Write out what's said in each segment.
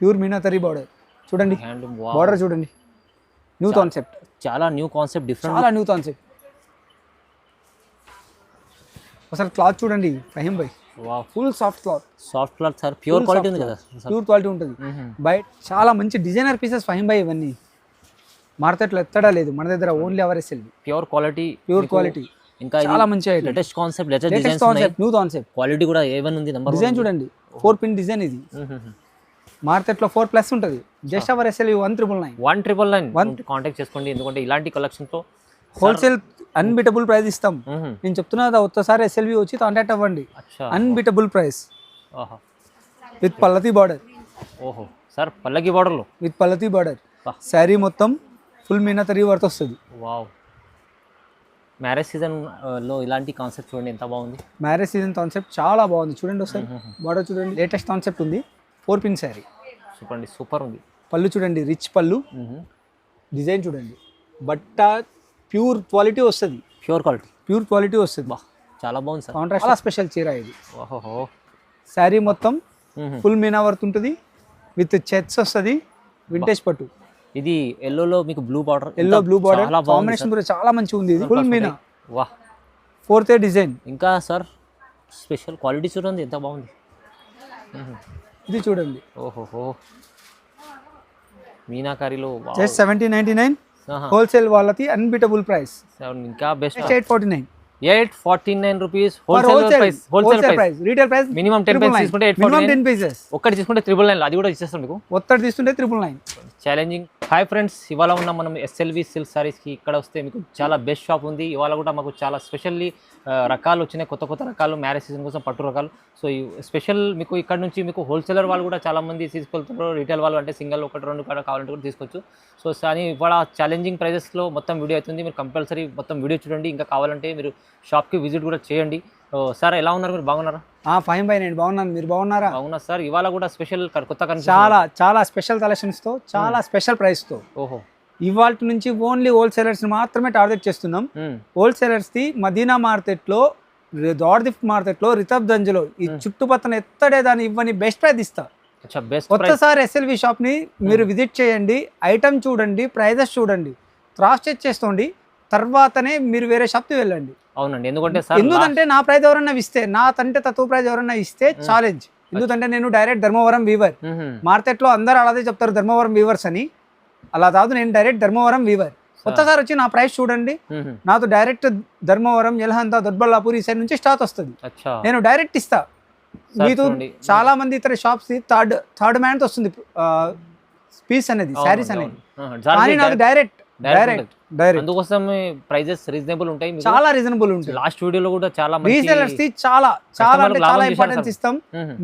Pure meenakari border చూడండి, border చూడండి, new concept, చాలా న్యూ కాన్సెప్ట్, డిఫరెంట్, చాలా న్యూ కాన్సెప్ట్. అసలు క్లాత్ చూడండి Faheem bhai, full soft cloth, soft cloth sir, pure quality ఉంది కదా, ప్యూర్ క్వాలిటీ ఉంటుంది. బయట చాలా మంచి డిజైనర్ పీసెస్ ఫహీం భాయ్, ఇవన్నీ మార్కెట్లో ఎత్తడా లేదు మన దగ్గర, only our SLV, pure quality, pure quality. ఇంకా చాలా మంచి latest concept, latest concept, new concept. Quality కూడా ఏవన్ ఉంది. నంబర్ డిజైన్ చూడండి, 4 పిన్ డిజైన్ ఇది. మార్కెట్లో 4+ ఉంటుంది, జస్ట్ అవర్ ఎస్ఎల్వి 1999 కాంటాక్ట్ చేసుకోండి. ఎందుకంటే ఇలాంటి కలెక్షన్ తో హోల్సేల్ అన్బిటబుల్ ప్రైస్ ఇస్తాం. నేను చెప్తున్నా కదా, ఒక్కసారి ఎస్ఎల్వి వచ్చి కాంటాక్ట్ అవ్వండి. Unbeatable price with పల్లతి border. ఓహో సార్, పల్లకి బార్డర్లో విత్ పల్లతి బార్డర్. శారీ మొత్తం ఫుల్ మీనాకరీ వర్క్ వస్తుంది. వావ్, మ్యారేజ్ సీజన్ లో ఇలాంటి కాన్సెప్ట్ చూడండి ఎంత బాగుంది. మ్యారేజ్ సీజన్ కాన్సెప్ట్ చాలా బాగుంది చూడండి ఒకసారి. బార్డర్ చూడండి, లేటెస్ట్ కాన్సెప్ట్ ఉంది. 4 పిన్ శారీ చూడండి, సూపర్ ఉంది. పళ్ళు చూడండి, రిచ్ పళ్ళు. డిజైన్ చూడండి, బట్ట ప్యూర్ క్వాలిటీ వస్తుంది, ప్యూర్ క్వాలిటీ వస్తుంది. బా, చాలా బాగుంది సార్. కాంట్రాస్ట్ చాలా స్పెషల్ చీర ఇది. ఓహో, శారీ మొత్తం ఫుల్ మీనా వర్క్ ఉంటుంది, విత్ చెక్స్ వస్తుంది, వింటేజ్ పట్టు. ఇది ఎల్లోలో మీకు blue border, yellow blue border combination కూడా చాలా మంచిగా ఉంది. ఇది ఫుల్ మీనా. వాహ్, 4th డిజైన్. ఇంకా సార్ స్పెషల్ క్వాలిటీ చూడండి ఎంత బాగుంది. ఇది చూడండి, ఓహోహో, మీనాకారిలో జస్ట్ 1799 హోల్సేల్ వాళ్ళకి అన్బిటబుల్ ప్రైస్. ఇంకా best 849 rupees wholesale price. Retail price minimum 10 pieces తీసుకుంటే 10 పీసెస్, ఒక్కటి తీసుకుంటే 999, అది కూడా ఇచ్చేస్తాం మీకు. ఒక్కటి తీసుకుంటే 999. ఛాలెంజింగ్. హాయ్ ఫ్రెండ్స్, ఇవాళ ఉన్న మనం ఎస్ఎల్వి సిల్క్ సారీస్కి. ఇక్కడ వస్తే మీకు చాలా బెస్ట్ షాప్ ఉంది. ఇవాళ కూడా మాకు చాలా స్పెషల్లీ రకాలు వచ్చినాయి, కొత్త కొత్త రకాలు, మ్యారేజ్ సీజన్ కోసం పట్టు రకాలు. సో ఈ స్పెషల్ మీకు ఇక్కడ నుంచి మీకు హోల్సేలర్ వాళ్ళు కూడా చాలామంది తీసుకెళ్తున్నారు. రీటైల్ వాళ్ళు అంటే సింగిల్ 1-2 కావాలంటే కూడా తీసుకోవచ్చు. సో కానీ ఇవాళ ఛాలెంజింగ్ ప్రైజెస్లో మొత్తం వీడియో అవుతుంది. మీరు కంపల్సరీ మొత్తం వీడియో చూడండి. ఇంకా కావాలంటే మీరు షాప్కి విజిట్ కూడా చేయండి. సార్ ఎలా ఉన్నారు, మీరు బాగున్నారా? ఫైన్ బై, నేను బాగున్నాను, మీరు బాగున్నారా? బాగున్నా సార్. ఇవాళ కూడా స్పెషల్ కొత్త చాలా చాలా స్పెషల్ కలెక్షన్స్తో, చాలా స్పెషల్ ప్రైస్తో. ఓహో, ఇవాళ నుంచి ఓన్లీ హోల్సేలర్స్ మాత్రమే టార్గెట్ చేస్తున్నాం. హోల్సేలర్స్ది మదీనా మార్కెట్లో, దార్దిఫ్ మార్కెట్లో, రితబ్గంజ్లో, ఈ చుట్టుపక్కల ఎత్తడే దాన్ని ఇవ్వని బెస్ట్ ప్రైస్ ఇస్తా. ఒక్కసారి ఎస్ఎల్వి షాప్ని మీరు విజిట్ చేయండి, ఐటమ్ చూడండి, ప్రైజెస్ చూడండి, క్రాస్ చెక్ చేసుకోండి, తర్వాతనే మీరు వేరే షాప్కి వెళ్ళండి. అవునండి, ఎందుకంటే నా ప్రైజ్ ఎవరన్నా ఇస్తే, నా తంటే తక్కువ ప్రైజ్ ఎవరన్నా ఇస్తే ఛాలెంజ్. ఎందుకంటే నేను డైరెక్ట్ ధర్మవరం వీవర్. మార్కెట్లో అందరూ అలాగే చెప్తారు ధర్మవరం వీవర్స్ అని, అలా కాదు, నేను డైరెక్ట్ ధర్మవరం వీవర్. కొత్తసారి వచ్చి నా ప్రైస్ చూడండి. నాతో డైరెక్ట్ ధర్మవరం, యలహంక, దొడ్బల్లాపూర్ ఈ సైడ్ నుంచి స్టాక్ వస్తుంది. నేను డైరెక్ట్ ఇస్తా. మీతో చాలా మంది ఇతర షాప్స్ థర్డ్ మ్యాన్ వస్తుంది పీస్ అనేది, శారీస్ అనేది, కానీ నాకు డైరెక్ట్ అందుకోసం ప్రైజెస్ రీజనబుల్ ఉంటాయి, చాలా రీజనబుల్ ఉంటాయి. లాస్ట్ వీడియోలో కూడా చాలా రీసెలర్స్ చాలా చాలా అంటే చాలా ఇంపార్టెన్స్ ఇస్తాం.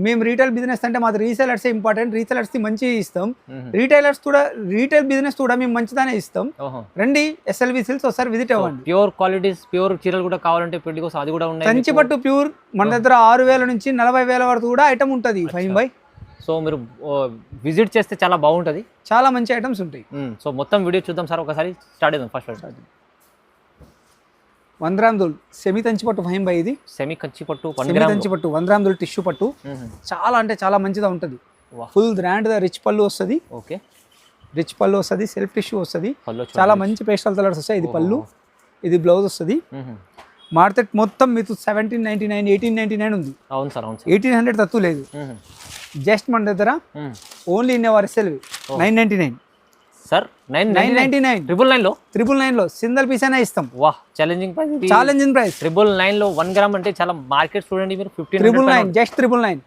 మేము రీటైల్ బిజినెస్ అంటే మాది రీసెలర్స్ ఇంపార్టెంట్. రీసెలర్స్ కి మంచి ఇస్తాం, రీటైలర్స్ కూడా, రీటైల్ బిజినెస్ కూడా మేము మంచిదానే ఇస్తాం. రండి ఎస్ఎల్వి సిల్క్స్ ఒకసారి విజిట్ అవ్వండి. ప్యూర్ క్వాలిటీస్, ప్యూర్ చీరలు కూడా కావాలంటే పెళ్లి కోసం అది కూడా ఉన్నాయి. కంచిపట్టు ప్యూర్ మన దగ్గర 6,000 నుంచి 40,000 వరకు కూడా ఐటమ్ ఉంటుంది ఫైన్ బై. సో మీరు విజిట్ చేస్తే చాలా బాగుంటుంది, చాలా మంచి ఐటమ్స్ ఉంటాయి. సో మొత్తం వీడియో చూద్దాం సార్, ఒకసారి స్టార్ట్ చేద్దాం. ఫస్ట్ 1 గ్రామ్ దూల్ సెమీ కంచిపట్టు ఫైన్ బై. ఇది సెమీ కంచిపట్టు 1 గ్రామ్ దూల్ టిష్యూ పట్టు, చాలా అంటే చాలా మంచిగా ఉంటుంది. ఫుల్ గ్రాండ్ రిచ్ పళ్ళు వస్తుంది. ఓకే, రిచ్ పళ్ళు వస్తుంది, సెల్ఫ్ టిష్యూ వస్తుంది, చాలా మంచి పేస్టల్ కలర్స్ వస్తాయి. ఇది పళ్ళు, ఇది బ్లౌజ్ వస్తుంది. మార్కెట్ మొత్తం మీకు 1799, 1899 ఉంది. అవును సార్, అవును సార్, 1800 తక్కువ లేదు. జస్ట్ మన దగ్గర only in our SLV 999 sir. 999 999 లో సింగిల్ పీస్ అయినా ఇస్తాం. వాహ్, ఛాలెంజింగ్ ప్రైస్, 999 లో 1 గ్రామ్ అంటే చాలా మార్కెట్ చూడండి మీరు 1599, జస్ట్ 999.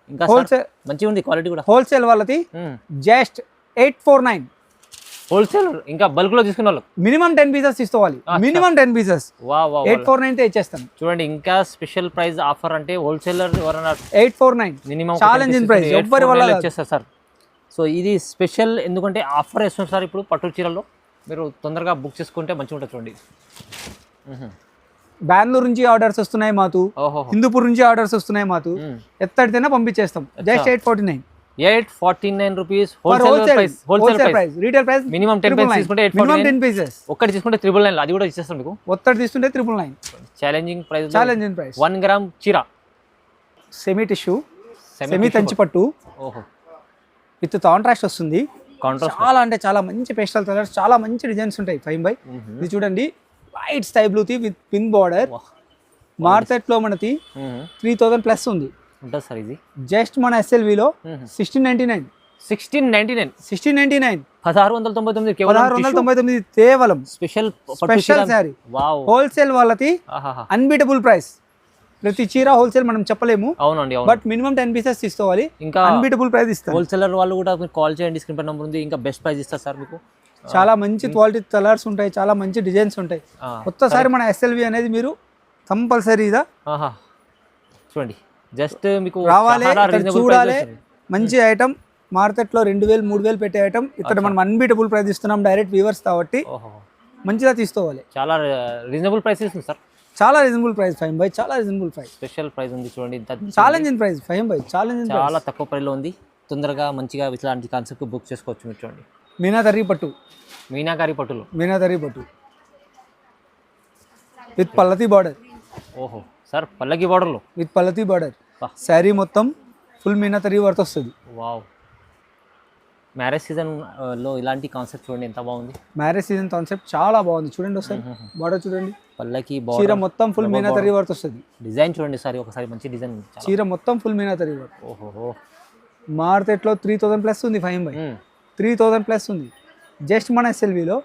ఇంకా హోల్సేల్ మంచిగా ఉంది, క్వాలిటీ కూడా. హోల్సేల్ వాళ్ళది జస్ట్ 849. హోల్సేల్ ఇంకా బల్క్ లో తీసుకున్న వాళ్ళు మినిమం 10 పీసెస్ తీసుకోవాలి, మినిమం 10 పీసెస్. 849 తో ఇచ్చేస్తాం. చూడండి, ఇంకా స్పెషల్ ప్రైస్ ఆఫర్ అంటే హోల్సేలర్ ఎవరైనా 849 మినిమం ఛాలెంజింగ్ ప్రైస్ ఎవ్వరి వల్ల ఇచ్చేస్తారు సార్. సో ఇది స్పెషల్ ఎందుకంటే ఆఫర్ వేస్తుంది సార్. ఇప్పుడు పట్టు చీరల్లో మీరు తొందరగా బుక్ చేసుకుంటే మంచిగా ఉంటుంది. చూడండి, బెంగళూరు నుంచి ఆర్డర్స్ వస్తున్నాయి మాకు, హిందూపూర్ నుంచి ఆర్డర్స్ వస్తున్నాయి మాకు, ఎత్తడితేనే పంపించేస్తాం. Just 849 rupees wholesale price. Retail price minimum 10 pieces తీసుకుంటే 10 ఒక్కటి తీసుకుంటే 999, అది కూడా ఇచ్చేస్తాం మీకు. ఒక్కటి తీసుకుంటే 999. Challenging price. 1 గ్రామ్ చీర సెమీ టిష్యూ, సెమీ కంచిపట్టు. ఓహో, విత్ కాంట్రాస్ట్ వస్తుంది. కాంట్రాస్ట్ చాలా అంటే చాలా మంచి పేస్టల్ కలర్స్, చాలా మంచి డిజైన్స్ ఉంటాయి 5x. ఇది చూడండి white sky blue with pin border. మార్కెట్లో మనకి 3000 ప్లస్ ఉంది ఉంటుంది సార్. ఇది జస్ట్ మన ఎస్ఎల్విలో 1699. 1699 1699 1699 కేవలం స్పెషల్ శారీ. హోల్సేల్ వాళ్ళకి అన్బీటబుల్ ప్రైస్. ప్రతి చీర హోల్సేల్ మనం చెప్పలేము. అవునండి, బట్ మినిమం 10 పీసెస్ తీసుకోవాలి. ఇంకా అన్బీటబుల్ ప్రైస్ ఇస్తారు. హోల్సేలర్ వాళ్ళు కూడా మీరు కాల్ చేయండి, స్క్రీన్ పై నెంబర్ ఉంది. ఇంకా బెస్ట్ ప్రైస్ ఇస్తారు సార్ మీకు. చాలా మంచి క్వాలిటీ కలర్స్ ఉంటాయి, చాలా మంచి డిజైన్స్ ఉంటాయి. కొత్తసారి మన ఎస్ఎల్వి అనేది మీరు కంపల్సరీగా చూడండి. జస్ట్ మీకు రావాలి, చూడాలి. మంచి ఐటమ్. మార్కెట్లో 2000 3000 పెట్టే ఐటమ్ ఇక్కడ మనం అన్బీటబుల్ ప్రైస్ ఇస్తున్నాం. డైరెక్ట్ వ్యూవర్స్ కాబట్టి మంచిగా తీసుకోవాలి. చాలా రీజనబుల్ ప్రైస్ ఇస్తుంది సార్. చాలా రీజనబుల్ ప్రైస్ 5x. చాలా రీజనబుల్ ప్రైస్. స్పెషల్ ప్రైస్ ఉంది చూడండి. Challenging price 5x. ఛాలెంజింగ్ చాలా తక్కువ ప్రైస్లో ఉంది. తొందరగా మంచిగా ఇట్లాంటి కాన్సెప్ట్ బుక్ చేసుకోవచ్చు. మీరు చూడండి మీనాకరీ పట్టు. మీనాకరీ పట్టులో మీనాకరీ పట్టు విత్ పల్లతి బార్డర్. ఓహో సార్, పల్లకి బార్డర్లో విత్ పల్లతి బార్డర్. శారీ మొత్తం ఫుల్ మీనాకరీ వర్త్ వస్తుంది. వావ్. మ్యారేజ్ సీజన్ లో ఇలాంటి కాన్సెప్ట్ చూడండి ఎంత బాగుంది. మ్యారేజ్ సీజన్ కాన్సెప్ట్ చాలా బాగుంది. చూడండి ఒకసారి బార్డర్ చూడండి. పల్లకి చీర మొత్తం ఫుల్ మీనాకరీ వర్త్ వస్తుంది. డిజైన్ చూడండి సార్ ఒకసారి, మంచి డిజైన్. చీర మొత్తం ఫుల్ మీనాకరీ వర్త్. ఓహో. మార్కెట్లో 3000 ప్లస్ ఉంది 5x. 3000 ప్లస్ ఉంది. జస్ట్ మన ఎస్ఎల్విలో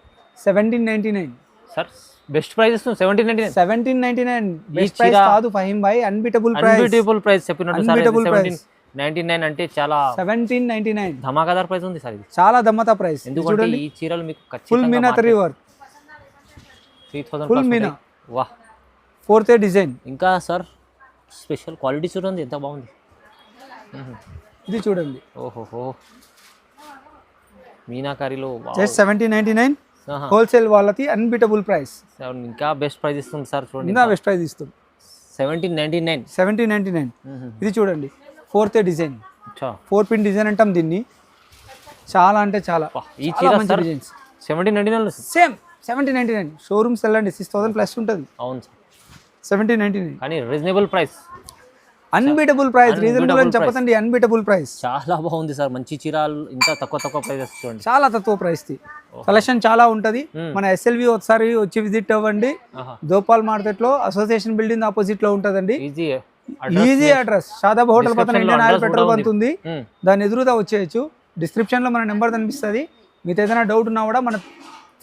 1799 సార్. బెస్ట్ ప్రైస్ ఇస్తుంది 1799. బెస్ట్ ప్రైస్ కాదు 5x. Unbeatable price. Unbeatable price చెప్పినట్టు సార్. అన్బీటబుల్ ప్రైస్ 99 అంటే చాలా 1799 ధమాకాదార్ ప్రైస్ ఉంది సార్. ఇది చాలా ధమాకా ప్రైస్. ఎందుకంటే ఈ చీరలు మీకు full meenakari work. 3000 full Meena. వాహ్. 4th design. ఇంకా సార్ స్పెషల్ క్వాలిటీ చూడండి ఎంత బాగుంది. ఇది చూడండి. ఓహోహో. మీనాకారీలో జస్ట్ 1799. హోల్సేల్ వాళ్ళకి అన్బీటబుల్ ప్రైస్. ఇంకా బెస్ట్ ప్రైస్ ఇస్తుంది సార్ చూడండి. ఇంకా బెస్ట్ ప్రైస్ ఇస్తుంది 1799. 1799. ఇది చూడండి 4th డిజైన్. 4 పిన్ డిజైన్ అంటాం దీన్ని. చాలా అంటే చాలా ఈ చీర మంచి డిజైన్స్. 1799 సేమ్ 1799. షోరూమ్స్ వెళ్ళండి 6000 ప్లస్ ఉంటుంది. అవును సార్. 1799 కానీ reasonable price. Unbeatable price. Reasonable అని చెప్పదండి, అన్బీటబుల్ ప్రైస్. చాలా బాగుంది సార్. మంచి చీరలు ఇంత తక్కువ ప్రైస్ చూడండి. చాలా తక్కువ ప్రైస్ ది కలెక్షన్ చాలా ఉంటది. మన ఎస్ఎల్వి ఒకసారి వచ్చి విజిట్ అవ్వండి. గోపాల్ మార్కెట్ లో అసోసియేషన్ బిల్డింగ్ ఆపోజిట్ లో ఉంటదండి. Easy address. షాదాబ్ హోటల్ పక్కన ఇండియన్ ఆయిల్ పెట్రోల్ బంక్ ఉంది, దాని ఎదురుగా వచ్చేయచ్చు. డిస్క్రిప్షన్ లో మన నెంబర్ కనిపిస్తుంది. మీకు ఏదైనా డౌట్ ఉన్నా కూడా మన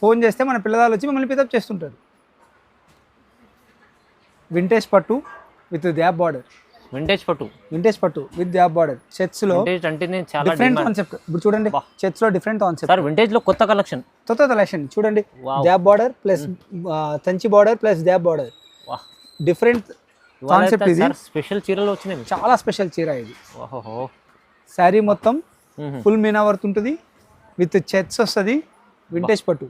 ఫోన్ చేస్తే మన పిల్లలు వచ్చి మిమ్మల్ని పికప్ చేస్తుంటారు. వింటేజ్ పట్టు విత్ గ్యాప్ బార్డర్. వింటేజ్ పట్టు. వింటేజ్ పట్టు విత్ గ్యాప్ బార్డర్. చెట్స్ లో డిఫరెంట్ కాన్సెప్ట్. ఇప్పుడు చూడండి చెట్స్ లో డిఫరెంట్ కాన్సెప్ట్. సార్ వింటేజ్ లో కొత్త కలెక్షన్. చూడండి gap border plus Kanchi border plus gap border. Different concept. ఇది స్పెషల్ చీరలు వచ్చినాయి. చాలా స్పెషల్ చీర ఇది. శారీ మొత్తం ఫుల్ మీనా వర్క్ ఉంటుంది విత్ చెట్స్ వస్తుంది. వింటేజ్ పట్టు.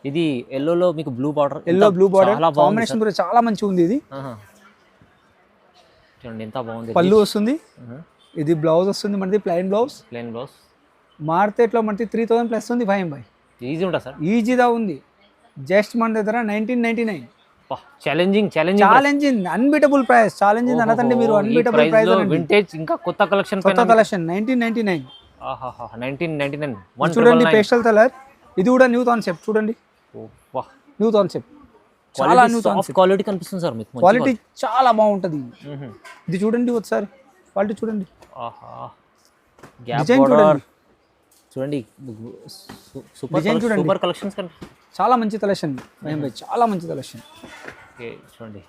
ఇది ఎల్లోలో మీకు blue border. Blue border combination కూడా చాలా మంచిగా ఉంది. ఇది చూడండి ఎంత బాగుంది. పళ్ళు వస్తుంది. ఇది బ్లౌజ్ వస్తుంది మనది ప్లెయిన్ బ్లౌజ్. మార్కెట్లో మనది 3000 ప్లస్ ఉంది 5x. ఈజీ ఉంటుంది సార్. ఈజీగా ఉంది. జస్ట్ మన దగ్గర 1999. Challenging unbeatable price. ఛాలెంజింగ్ అనకండి మీరు, అన్బీటబుల్ ప్రైస్. వింటేజ్ ఇంకా కొత్త కలెక్షన్ 1999. 1999. చూడండి పేస్టల్ కలర్. ఇది కూడా న్యూ కాన్సెప్ట్. చూడండి న్యూ కాన్సెప్ట్. చాలా న్యూ కాన్సెప్ట్. క్వాలిటీ కనిపిస్తుంది సార్ మీకు. క్వాలిటీ చాలా బాగుంటుంది. ఇది చూడండి ఒకసారి క్వాలిటీ చూడండి. డిజైన్ చూడండి. సూపర్ కలెక్షన్స్ చాలా మంచి కలెక్షన్. చాలా మంచి కలెక్షన్. చూడండి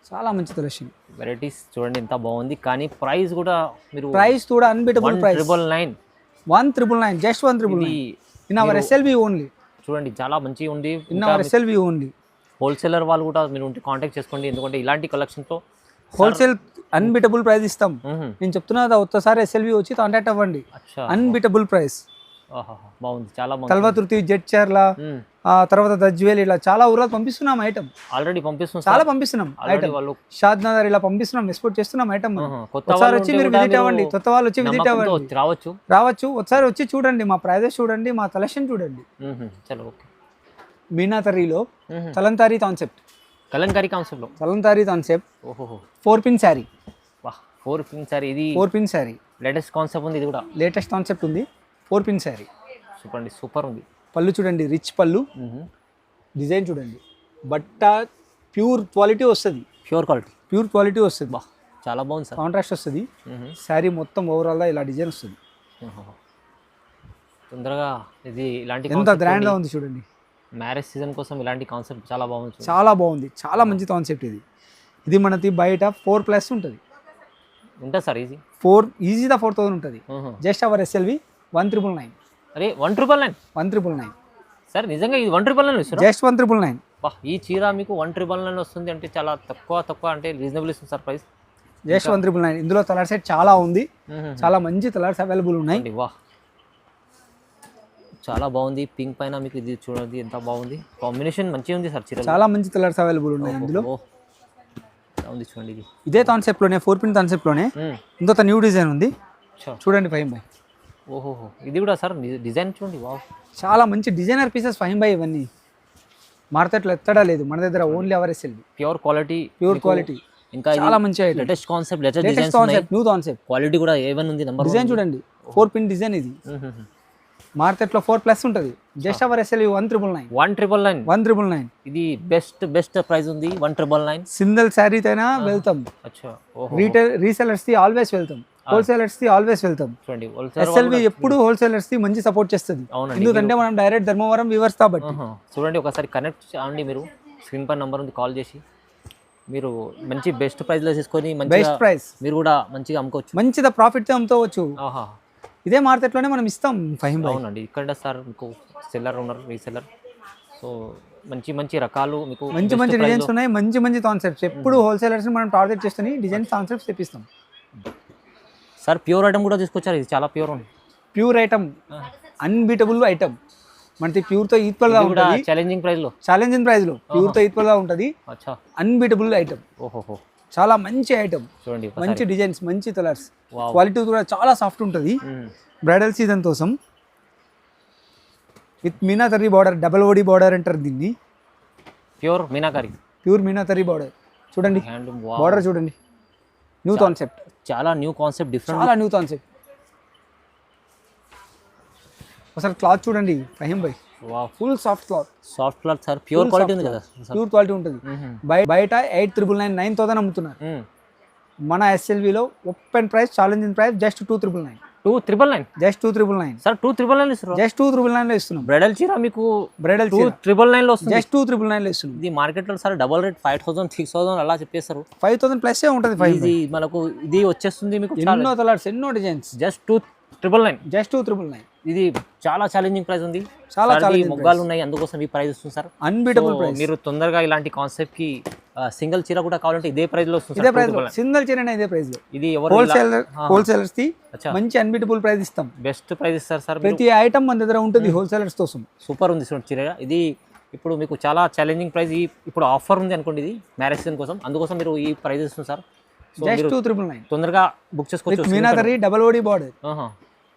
చాలా మంచి కలెక్షన్. వెరైటీస్ చూడండి ఎంత బాగుంది. కానీ ప్రైస్ కూడా మీరు ప్రైస్ కూడా unbeatable price. 1999. Just 1999 in our SLV only. చూడండి చాలా మంచిగా ఉంది. In our SLV only. Wholesaler వాళ్ళు కూడా మీరు కాంటాక్ట్ చేసుకోండి. ఎందుకంటే ఇలాంటి కలెక్షన్తో హోల్సేల్ అన్బీటబుల్ ప్రైస్ ఇస్తాం. నేను చెప్తున్నా కదా, ఒక్కసారి ఎస్ఎల్వి వచ్చి కాంటాక్ట్ అవ్వండి. Unbeatable price. బాగుంది, చాలా బాగుంది. కల్వతుర్తి, జడ్చర్ల, తర్వాత దజ్వేల్, ఇలా చాలా ఊర్లకు పంపిస్తున్నాం ఐటమ్. ఆల్రెడీ పంపిస్తున్నాం. చాలా పంపిస్తున్నాం ఐటమ్. షాద్ నగర్ ఇలా పంపిస్తున్నాం, ఎక్స్పోర్ట్ చేస్తున్నాం ఐటమ్. ఒకసారి వచ్చి మీరు విజిట్ అవ్వండి. కొత్త వాళ్ళు వచ్చి విజిట్ అవ్వండి. రావచ్చు. ఒకసారి వచ్చి చూడండి, మా ప్రైజెస్ చూడండి, మా కలెక్షన్ చూడండి. మీనాతరీలో Kalamkari concept. Kalamkari concept 4 pin sari. 4 pin sari. ఇది 4 పిన్ శారీ. లేటెస్ట్ కాన్సెప్ట్ ఉంది. ఇది కూడా లేటెస్ట్ కాన్సెప్ట్ ఉంది. 4 పిన్ శారీ. చూడండి సూపర్ ఉంది. పళ్ళు చూడండి, రిచ్ పళ్ళు, డిజైన్ చూడండి, బట్ట ప్యూర్ క్వాలిటీ వస్తుంది, ప్యూర్ క్వాలిటీ వస్తుంది. బా చాలా బాగుంది సార్. కాంట్రాస్ట్ వస్తుంది. శారీ మొత్తం ఓవరాల్గా ఇలా డిజైన్ వస్తుంది. తొందరగా ఇది ఇలాంటి ఎంత గ్రాండ్గా ఉంది చూడండి. మ్యారేజ్ సీజన్ కోసం ఇలాంటి కాన్సెప్ట్ చాలా బాగుంది. చాలా బాగుంది, చాలా మంచి కాన్సెప్ట్ ఇది. ఇది మనది బయట 4+ ఉంటుంది. ఉంటుంది సార్ ఈజీ 4 ఈజీగా 4000 ఉంటుంది. Just hour SLV 1999. అరే 1999. 1999 సార్ నిజంగా ఇది 1999 ఇస్తారు. జస్ట్ 1999. బా ఈ చీర మీకు 1999 వస్తుంది అంటే చాలా తక్కువ అంటే రీజనబుల్ ఇస్తుంది సార్ ప్రైస్. జస్ట్ 1999. ఇందులో కలర్ సెట్ చాలా ఉంది, చాలా మంచి కలర్స్ అవైలబుల్ ఉన్నాయి. వా చాలా బాగుంది. పింక్ పైన మీకు ఇది చూడండి ఎంత బాగుంది, కాంబినేషన్ మంచిగా ఉంది సార్. చీర చాలా మంచి కలర్స్ అవైలబుల్ ఉన్నాయి ఇందులో. ఉంది చూడండి, ఇది ఇదే కాన్సెప్ట్లోనే 4 పిన్ కాన్సెప్ట్లోనే ఇంకొక న్యూ డిజైన్ ఉంది చూడండి. 5x. ఓహోహో ఇది కూడా సార్ డిజైన్ చూడండి. వా చాలా మంచి డిజైనర్ పీసెస్ 5x. ఇవన్నీ మార్కెట్లో ఎత్తడా లేదు మన దగ్గర, only our SLV. Pure quality. ఇంకా చాలా మంచి item, latest concept, latest concept, new concept. Quality కూడా A1 ఉంది. నంబర్ డిజైన్ చూడండి, 4 పిన్ డిజైన్. ఇది మార్కెట్లో 4+ ఉంటుంది. Just hour SLV 1999. 1999. ఇది బెస్ట్ ప్రైస్ ఉంది. 1999. సింగిల్ శారీ అయినా వెళ్తాం. రీసెలర్స్ ది ఆల్వేస్ వెళ్తాం, హోల్సేలర్స్ ది ఆల్వేస్ వెళ్తాం. చూడండి SLV ఎప్పుడు హోల్సేలర్స్ ది మంచి సపోర్ట్ చేస్తుంది. ఎందుకంటే మనం డైరెక్ట్ ధర్మవరం వీవర్స్ కాబట్టి. చూడండి ఒకసారి కనెక్ట్ చేయండి మీరు, స్క్రీన్ పై నంబర్ ఉంది, కాల్ చేసి మీరు మంచి బెస్ట్ ప్రైస్ లో తీసుకొని బెస్ట్ ప్రైస్ మీరు కూడా మంచిగా అమ్ముకోవచ్చు. మంచిగా ప్రాఫిట్ తో అమ్ముకోవచ్చు. ఇదే మార్కెట్లోనే మనం ఇస్తాం 5x. అవునండి, ఇక్కడ సార్ మీకు సెల్లర్ ఉన్నారు, రీసెల్లర్. సో మంచి రకాలు మీకు మంచి డిజైన్స్ ఉన్నాయి, మంచి కాన్సెప్ట్స్. ఎప్పుడు హోల్సేలర్స్ మనం టార్గెట్ చేస్తూనే డిజైన్స్ కాన్సెప్ట్స్ తెప్పిస్తాం. సార్ ప్యూర్ ఐటమ్ కూడా తీసుకొచ్చారు. ఇది చాలా ప్యూర్ ఉంది. Pure item, unbeatable item. మనకి ప్యూర్తో ఈక్వల్గా ఉంటుంది. ఛాలెంజింగ్ ప్రైస్లో ప్యూర్తో ఈక్వల్గా ఉంటుంది. Unbeatable item. ఓహో చాలా మంచి ఐటమ్ చూడండి. మంచి డిజైన్స్, మంచి కలర్స్, క్వాలిటీ కూడా చాలా సాఫ్ట్ ఉంటుంది. బ్రైడల్ సీజన్ కోసం విత్ మీనాకరీ బార్డర్, డబల్ ఓడి బార్డర్ అంటారు దీన్ని. ప్యూర్ మీనాకరీ బార్డర్ చూడండి. బార్డర్ చూడండి, న్యూ కాన్సెప్ట్, చాలా న్యూ కాన్సెప్ట్, డిఫరెంట్, చాలా న్యూ కాన్సెప్ట్. ఒకసారి క్లాత్ చూడండి. 5x. Full soft cloth sir. Pure quality ఉంది కదా, ప్యూర్ క్వాలిటీ ఉంటుంది. బయట 8,999, 9,000 అమ్ముతున్నారు. మన SLVలో open price, challenging price just 2,999. 2,999. Just 2,999 sir. 2,999 ఇస్తారు. జస్ట్ 2,999 లో ఇస్తున్నాం. బ్రైడల్ చీర మీకు 2,999 లో వస్తుంది. జస్ట్ 2,999 లో ఇస్తున్నాం. ఇది మార్కెట్ లో సార్ డబల్ రేట్ 5,000, 6,000 అలా చెప్పేస్తారు. 5,000 ప్లస్ ఉంటుంది. ఇది మనకు ఇది వచ్చేస్తుంది మీకు. ఎన్నో కలర్స్, ఎన్నో డిజైన్స్. జస్ట్ 2,999. జస్ట్ 2,999. ఇది చాలా ఛాలెంజింగ్ ప్రైస్ ఉంది. చాలా మొగ్గాలు ఉన్నాయి, అందుకోసం ఈ ప్రైస్ వస్తుంది సార్. Unbeatable price. మీరు తొందరగా ఇలాంటి కాన్సెప్ట్ కి సింగిల్ చీర కూడా కావాలంటే ఇదే ప్రైస్ లో వస్తుంది. సింగిల్ చీర ఇదే ప్రైస్ లో. ఇది హోల్సేలర్స్ కి మంచి అన్బీటబుల్ ప్రైస్ ఇస్తాం. బెస్ట్ ప్రైస్ ఇస్తారు సార్. ప్రతి ఐటమ్ మన దగ్గర ఉంటుంది హోల్సేలర్స్ కోసం. సూపర్ ఉంది చూడండి చీర. ఇది ఇప్పుడు మీకు చాలా ఛాలెంజింగ్ ప్రైస్. ఇప్పుడు ఆఫర్ ఉంది అనుకోండి, ఇది మ్యారేజ్ సీజన్ కోసం, అందుకోసం మీరు ఈ ప్రైస్ ఇస్తుంది సార్. జస్ట్ 2,999. తొందరగా బుక్ చేసుకోవచ్చు. మీనాకరీ డబల్ ఓడి బార్డర్.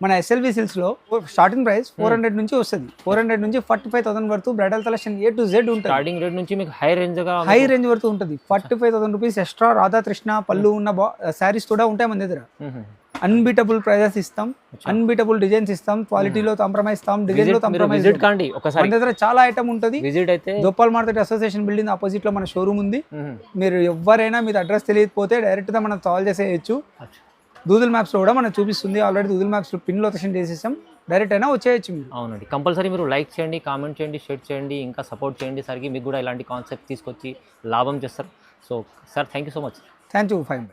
మన SLV సిల్క్స్ లో స్టార్టింగ్ ప్రైస్ 400 నుంచి వస్తుంది. 400 నుంచి 45,000 వరకు bridal collection A to Z ఉంటుంది. స్టార్టింగ్ రేట్ నుంచి మీకు హై రేంజ్ వరకు ఉంటుంది. 45,000 రూపీస్ ఎక్స్ట్రా రాధాకృష్ణ పళ్ళు ఉన్న శారీస్ కూడా ఉంటాయి మన దగ్గర. అన్బీటబుల్ ప్రైజెస్ ఇస్తాం, అన్బీటబుల్ డిజైన్స్ ఇస్తాం, క్వాలిటీలో కాంప్రమైజ్ ఇస్తాం, డిజైన్ లో కాంప్రమైజ్. మన దగ్గర చాలా ఐటమ్ ఉంటుంది. Gopal market association building opposite లో మన షోరూమ్ ఉంది. మీరు ఎవరైనా మీ అడ్రస్ తెలియకపోతే డైరెక్ట్ గా మనం కాల్ చేసేయచ్చు. గూగుల్ మ్యాప్స్ లో కూడా మనం చూపిస్తుంది. ఆల్రెడీ గూగుల్ మ్యాప్స్ లో పిన్ లొకేషన్ చేసేసాం, డైరెక్ట్ అయినా వచ్చేయచ్చు మీరు. అవునండి, కంపల్సరీ మీరు లైక్ చేయండి, కామెంట్ చేయండి, షేర్ చేయండి, ఇంకా సపోర్ట్ చేయండి సరికి మీకు కూడా ఇలాంటి కాన్సెప్ట్ తీసుకొచ్చి లాభం చేస్తారు. So sir thank you so much. Thank you. 5x.